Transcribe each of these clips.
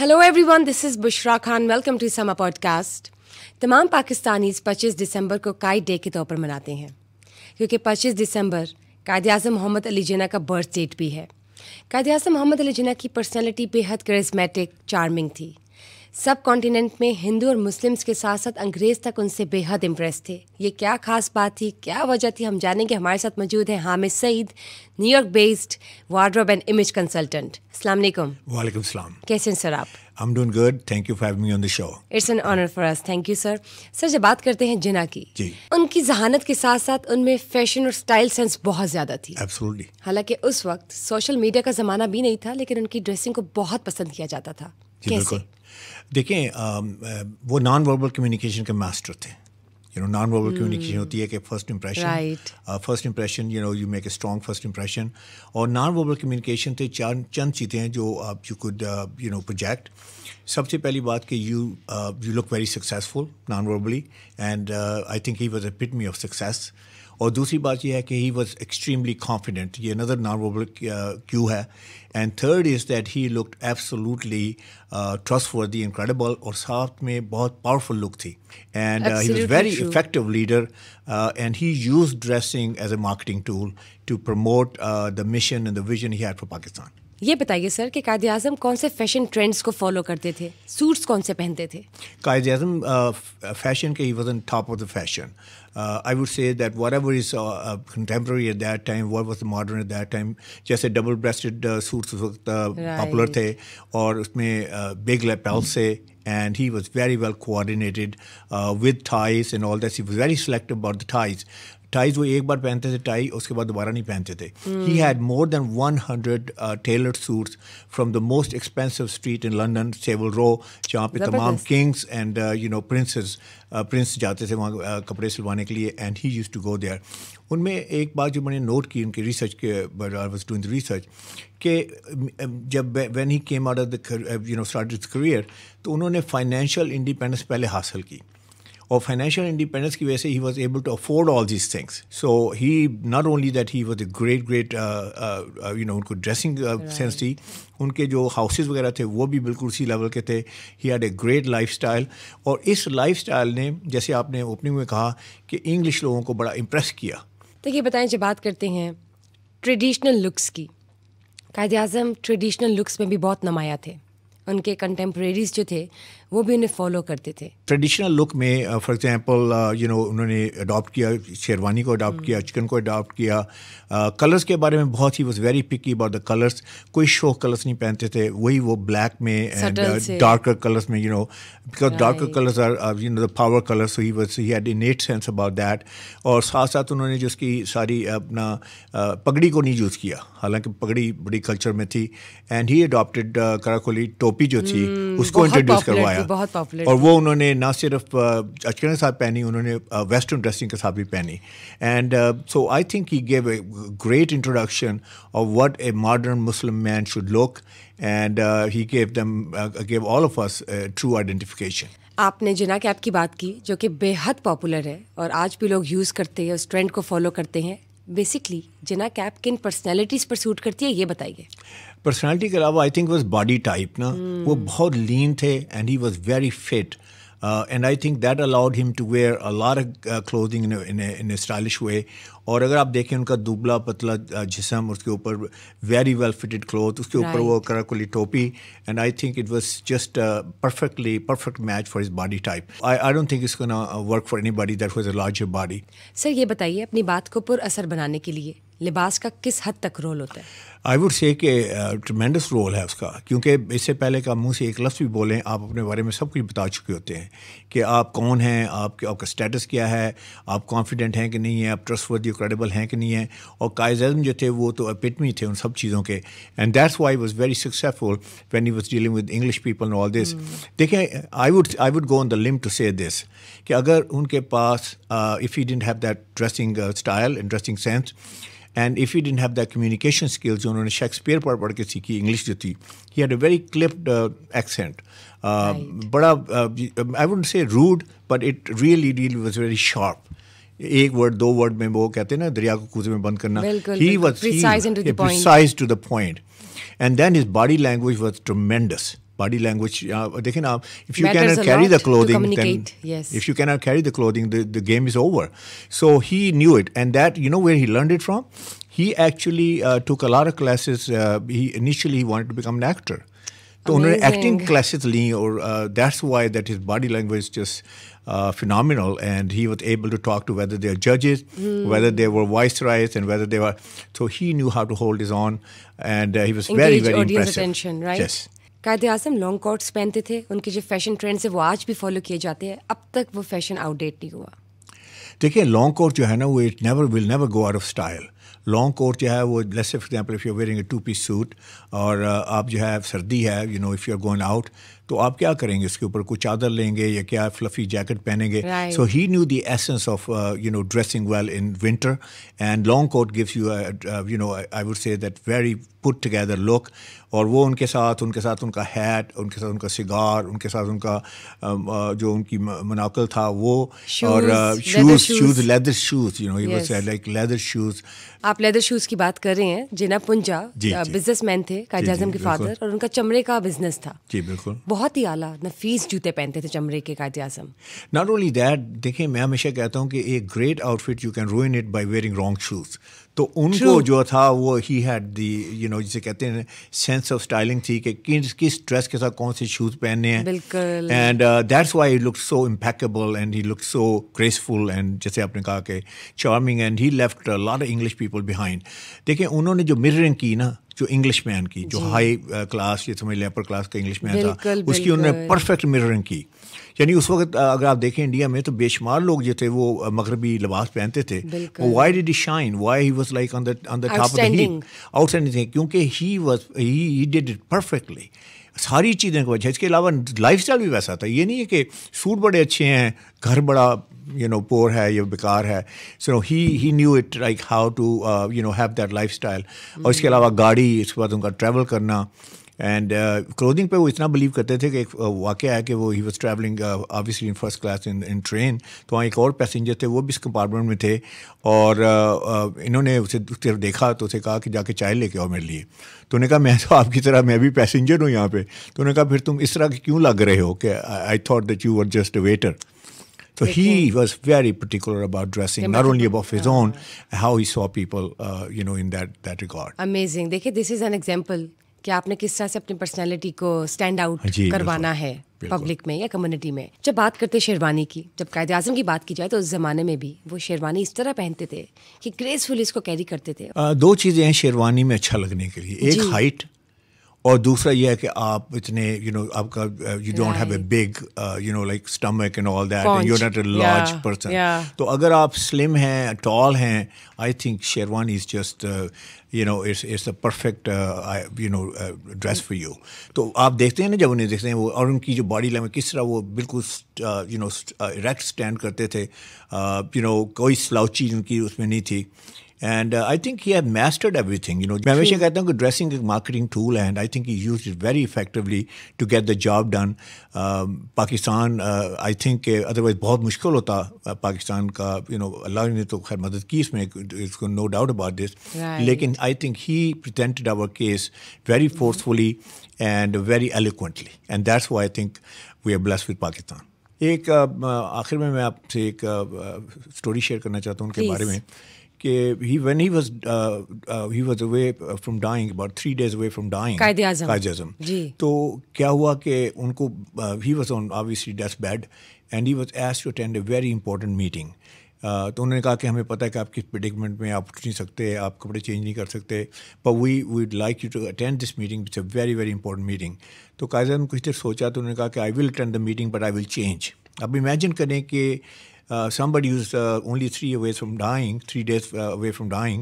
Hello everyone, this is Bushra Khan. Welcome to Samaa podcast. तमाम पाकिस्तानीज 25 दिसंबर को काइट डे के तौर पर मनाते हैं क्योंकि 25 दिसंबर कायद-ए-आज़म मोहम्मद अली जिन्ना का बर्थ डेट भी है। कायद-ए-आज़म मोहम्मद अली जिन्ना की पर्सनैलिटी बेहद करिश्मेटिक, चार्मिंग थी। सब कॉन्टिनेंट में हिंदू और मुस्लिम्स के साथ साथ अंग्रेज़ तक उनसे बेहद इम्प्रेस थे। ये क्या खास बात थी, क्या वजह थी, हम जानेंगे। हमारे साथ मौजूद हैं Hamid Saeed, New York based wardrobe and image consultant. अस्सलाम वालेकुम। वालेकुम सलाम। कैसे हैं सर आप? I'm doing good. Thank you for having me on the show. It's an honour for us. Thank you sir. Sir, जब बात करते हैं जिन्ना की, जी। उनकी जहानत के साथ साथ उनमें फैशन और स्टाइल सेंस बहुत ज़्यादा थी। Absolutely. हालांकि उस वक्त सोशल मीडिया का ज़माना भी नहीं था, लेकिन उनकी ड्रेसिंग को बहुत पसंद किया जाता था। जी कैसे? बिल्कुल। देखें, वो नॉन वर्बल कम्युनिकेशन के मास्टर थे। नॉन वर्बल कम्युनिकेशन होती है कि first impression, Right. First impression, you make a strong first impression. और नॉन वर्बल कम्युनिकेशन थे चंद चीज़ें हैं जो आप यू कुड प्रोजेक्ट। सबसे पहली बात कि you look very successful non verbally, and I think he was epitome of success. और दूसरी बात यह है कि ही वाज एक्सट्रीमली कॉन्फिडेंट, ये अनदर नॉन वर्बल क्यू है। And third is that he looked absolutely trustworthy, incredible, और साथ में बहुत पावरफुल लुक थी। And he was very effective leader, and he used dressing as a marketing tool to promote the mission and the vision he had for Pakistan. ये बताइए sir कि कायद-ए-आज़म कौन से फैशन ट्रेंड्स को फॉलो करते थे? Suits कौन से पहनते थे? Qaid-e-Azam, fashion he was on top of the fashion. I would say that whatever is contemporary at that time, what was modern at that time, जैसे double breasted suits उस वक्त popular थे, और उसमें big lapels से, and he was very well coordinated with ties and all that. He was very selective about the ties. Ties वो एक बार पहनते थे टाई, उसके बाद दोबारा नहीं पहनते थे। He had more than 100 tailored suits from the most expensive street in London, Savile Row, जहाँ पे तमाम किंग्स एंड प्रिंस जाते थे वहाँ कपड़े सिलवाने के लिए, and he used to go there. उनमें एक बात जो मैंने नोट की उनकी रिसर्च के, but I was doing the research, कि जब when he came out of the started his career, तो उन्होंने फाइनेंशियल इंडिपेंडेंस पहले हासिल की, और फाइनेंशियल इंडिपेंडेंस की वजह से he was able to afford all these things. So he not only that he was a great उनको ड्रेसिंग सेंस थी, उनके जो हाउसेज वगैरह थे वो भी बिल्कुल उसी लेवल के थे। He had a great lifestyle, और इस लाइफस्टाइल ने, जैसे आपने ओपनिंग में कहा, कि इंग्लिश लोगों को बड़ा इम्प्रेस किया। तो ये बताएं, जब बात करते हैं ट्रेडिशनल लुक्स की, कायद-ए-आज़म ट्रेडिशनल लुक्स में भी बहुत नुमाया थे। उनके कंटेम्प्रेरीज जो थे वो भी उन्हें फॉलो करते थे। ट्रेडिशनल लुक में फॉर एग्जांपल उन्होंने अडॉप्ट किया, शेरवानी को अडॉप्ट किया, चिकन को अडॉप्ट किया। कलर्स के बारे में बहुत he was very picky about the colours. कोई शो कलर्स नहीं पहनते थे, वही वो ब्लैक में एंड डार्कर कलर्स में, because darker colours are the power colours, so he had innate sense about that. और साथ साथ उन्होंने जो उसकी सारी अपना पगड़ी को नहीं यूज़ किया, हालांकि पगड़ी बड़ी कल्चर में थी, एंड ही अडॉप्टेड कराकोली टोपी जो थी उसको इंट्रोड्यूस करवाया। बहुत पॉपुलर, और वो उन्होंने ना सिर्फ अचकन के साथ पहनी, उन्होंने वेस्टर्न ड्रेसिंग के साथ भी पहनी। And so I think he gave a great introduction of what a modern Muslim man should look, and he gave all of us true identification. आपने जिन्ना कैप की बात की, जो कि बेहद पॉपुलर है और आज भी लोग यूज़ करते हैं, उस ट्रेंड को फॉलो करते हैं। बेसिकली जिन्ना कैप किन पर्सनैलिटीज़ पर सूट करती है, ये बताइए। पर्सनालिटी के अलावा I think was body type ना, वो बहुत लीन थे, and he was very fit, and I think that allowed him to wear a lot of clothing in a stylish way. और अगर आप देखें उनका दुबला पतला जिस्म, उसके ऊपर वेरी वेल फिटेड क्लोथ, उसके ऊपर वो कराकोली टोपी, and I think it was just perfect match for his body type. I don't think it's gonna work for anybody that was a larger body. Sir, ये बताइए, अपनी बात को पुरअसर बनाने के लिए लिबास का किस हद तक रोल होता है? आई वुड से कि ट्रेमेंडस रोल है उसका, क्योंकि इससे पहले का मुंह से एक लफ्ज़ भी बोलें, आप अपने बारे में सब कुछ बता चुके होते हैं कि आप कौन हैं, आपका स्टेटस क्या है, आप कॉन्फिडेंट हैं कि नहीं है, आप ट्रस्टवर्दी क्रेडिबल हैं कि नहीं है। और कायद-ए-आज़म जो थे वो तो एपिटमी थे उन सब चीज़ों के, and that's why was very successful when he was dealing with English people and all this. देखिए, I would go on the limb to say this, कि अगर उनके पास if he didn't have that dressing style and dressing sense, and if he didn't have that communication skills जो उन्होंने Shakespeare पढ़ के सीखी, इंग्लिश जो थी, he had a very clipped accent, बड़ा I wouldn't say rude, but it really was very sharp. एक word दो वर्ड में वो कहते हैं ना, दरिया को कूजे में बंद करना। Precise to the point. Precise to the point. And then his body language was tremendous. body language. देखें ना, if you Matters cannot a carry lot the to clothing, then communicate, yes. if you cannot carry the clothing, the game is over. So he knew it, and that, you know, where he learned it from. He actually took a lot of classes. He initially wanted to become an actor. तो उन्होंने acting classes ली और that's why that his body language just phenomenal, and he was able to talk to whether they are judges, whether they were viceroys, and whether they were. So he knew how to hold his own, and he was very audience impressive. Attention, right? Yes. कायदे आज़म long quotes पहनते थे, उनके जो fashion trends है वो आज भी follow किए जाते हैं, अब तक वो फैशन आउटडेट नहीं हुआ. देखिए लॉन्ग कोट जो है ना वो it will never go out of style. Long coat जो है वो let's say for example if you are wearing a 2-piece suit और आप जो है सर्दी है, you know if you are going out, तो आप क्या करेंगे, उसके ऊपर कुछ चादर लेंगे या क्या फ्लफी जैकेट पहनेंगे. So he knew the essence of you know dressing well in winter, and long coat gives you you know I would say that very put together look. और वो उनके साथ उनका हैट, उनके साथ उनका सिगार, उनके साथ उनका जो उनकी मनाकल था वो, और shoes leather shoes, you know he was like leather shoes. आप लेदर शूज़ की बात कर रहे हैं. जिना पुंजा बिजनेसमैन थे, कायदे आज़म के फादर, और उनका चमड़े का बिजनेस था. जी बिल्कुल. बहुत ही आला नफीस जूते पहनते थे चमड़े के कायदे आज़म. नॉट ओनली दैट, देखिए मैं हमेशा कहता हूँ कि एक great outfit you can रूइन it by wearing wrong shoes. तो उनको जो था वो he had the, you know जिसे कहते हैं सेंस ऑफ स्टाइलिंग थी कि किस ड्रेस के साथ कौन से शूज़ पहनने हैं. बिल्कुल. And that's why he looked so impeccable and he looked so graceful and जैसे आपने कहा कि charming, and he left a lot of English people behind. देखिए उन्होंने जो मिररिंग की ना, जो इंग्लिश मैन की, जो हाई क्लास ये समझ लें अपर क्लास का इंग्लिश मैन था, उसकी उन्होंने परफेक्ट मिररिंग की. यानी उस वक्त अगर आप देखें इंडिया में तो बेशुमार लोग जो थे वो मगरबी लिबास पहनते थे. Why did he shine, why he was like on the top of the heap, outstanding thing, क्योंकि ही डिड इट परफेक्टली. सारी चीज़ें की वजह. इसके अलावा लाइफस्टाइल भी वैसा था. ये नहीं है कि सूट बड़े अच्छे हैं, घर बड़ा यू नो पोर है या बेकार है. So he knew it like how to you know have that lifestyle. और इसके अलावा गाड़ी, इसके बाद उनका ट्रैवल करना, एंड क्लोथिंग पे वो इतना बिलीव करते थे कि एक वाक़या है कि वो he was travelling obviously in first class in train. तो वहाँ एक और पैसेंजर थे, वो भी इस कंपार्टमेंट में थे, और इन्होंने उसे उसकी देखा तो उसे कहा कि जाके चाय लेके आओ मेरे लिए. तो उन्होंने कहा मैं तो आपकी तरह मैं भी पैसेंजर हूँ यहाँ पे. तो उन्होंने कहा फिर तुम इस तरह के क्यों लग रहे हो, कि I thought that you were just a waiter. So he was very particular about dressing, not only about his own, how he saw people, you know, in that regard. Amazing. देखिए, this is an example कि आपने किस तरह से अपनी personality को stand out करवाना है पब्लिक में या कम्युनिटी में. जब बात करते हैं शेरवानी की, जब कायदे आज़म की बात की जाए तो उस ज़माने में भी वो शेरवानी इस तरह पहनते थे कि ग्रेसफुली इसको कैरी करते थे. दो चीज़ें हैं शेरवानी में अच्छा लगने के लिए, एक हाइट, और दूसरा ये है कि आप इतने यू नो आपका you don't have a big you know like stomach and all that, and you are not a large person. तो अगर आप स्लिम हैं, टॉल हैं, I think sherwani is just you know it's a perfect you know dress for you. तो आप देखते हैं ना, जब उन्हें देखते हैं वो, और उनकी जो बॉडी लैंग्वेज किस तरह वो बिल्कुल यू नो इरेक्ट स्टैंड करते थे, यू नो कोई स्लाउची उनकी उसमें नहीं थी. And I think he had mastered everything. You know, मैं हमेशा कहता हूँ कि dressing एक marketing tool है, and I think he used it very effectively to get the job done. Pakistan I think otherwise बहुत मुश्किल होता पाकिस्तान का. You know, अल्लाह ने तो खैर मदद की इसमें, इसको no doubt about this. लेकिन I think he presented our case very forcefully and very eloquently, and that's why I think we are blessed with Pakistan. एक आखिर में मैं आपसे एक स्टोरी शेयर करना चाहता हूँ उनके बारे में. कि when he was away from dying, about 3 days away from dying, कायदे आज़म तो क्या हुआ कि उनको he was on obviously deathbed, and he was asked to attend a very important meeting. तो उन्होंने कहा कि हमें पता है कि आप किस प्रेडिकमेंट में आप उठ नहीं सकते, आप कपड़े चेंज नहीं कर सकते, but we would like you to attend this meeting. It's a very very important meeting. तो कायदे आज़म कुछ देर सोचा, तो उन्होंने कहा कि I will attend the meeting but I will change. अब इमेजिन करें कि somebody who's only 3 days away from dying,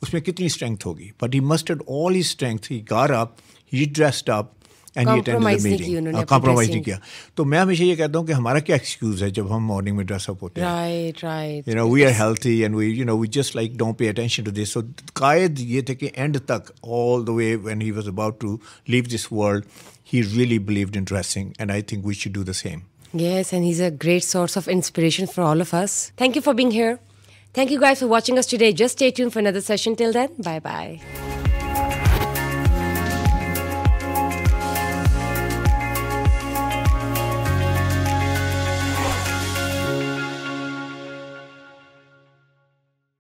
उसमें कितनी strength होगी. But he mustered all his strength. He got up, he dressed up, and he attended the meeting. Compromise नहीं किया. तो मैं हमेशा ये कहता हूँ कि हमारा क्या excuse है जब हम morning में dress up होते हैं. Right. You know, we are healthy and we just like don't pay attention to this. So कायद ये थे कि end तक, all the way when he was about to leave this world, he really believed in dressing, and I think we should do the same. Yes, and he's a great source of inspiration for all of us. Thank you for being here. Thank you guys for watching us today. Just stay tuned for another session. Till then, bye-bye.